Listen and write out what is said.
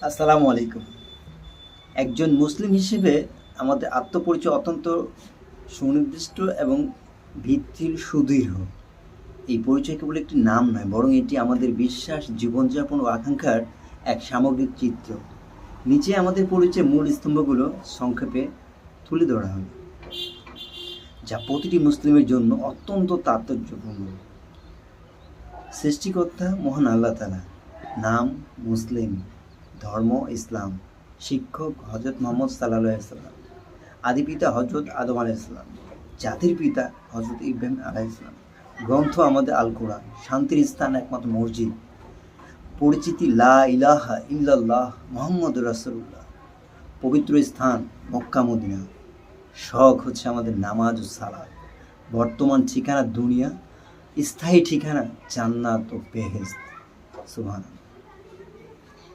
আসসালামু আলাইকুম। একজন মুসলিম হিসেবে আমাদের আত্মপরিচয় অত্যন্ত সুনির্দিষ্ট এবং ভিত্তির সুদৃঢ়। এই পরিচয় কেবল একটি নাম নয়, বরং এটি আমাদের বিশ্বাস, জীবনযাপন ও আকাঙ্ক্ষার এক সামগ্রিক চিত্র। নিচে আমাদের পরিচয়ের মূল স্তম্ভগুলো সংক্ষেপে তুলে ধরা হলো, যা প্রতিটি মুসলিমের জন্য অত্যন্ত তাৎপর্যপূর্ণ। সৃষ্টিকর্তা মহান আল্লাহ তাআলা। নাম মুসলিম, ধর্ম ইসলাম, শিক্ষক হজরত মোহাম্মদ সাল্লাল্লাহু আলাইহি সাল্লাম, আদি পিতা হজরত আদম আলাইহিস সালাম, জাতির পিতা হজরত ইব্রাহিম আলাইহিস সালাম, গ্রন্থ আমাদের আল কোরআন, শান্তির স্থান একমাত্র মসজিদ, পরিচিতি লা ইলাহা ইল্লাল্লাহ মুহাম্মাদুর রাসূলুল্লাহ, পবিত্র স্থান মক্কা মদিনা, শখ হচ্ছে আমাদের নামাজ ও সালাত, বর্তমান ঠিকানা দুনিয়া, স্থায়ী ঠিকানা জান্নাত ও বেহেশত। সুবহানাল্লাহ।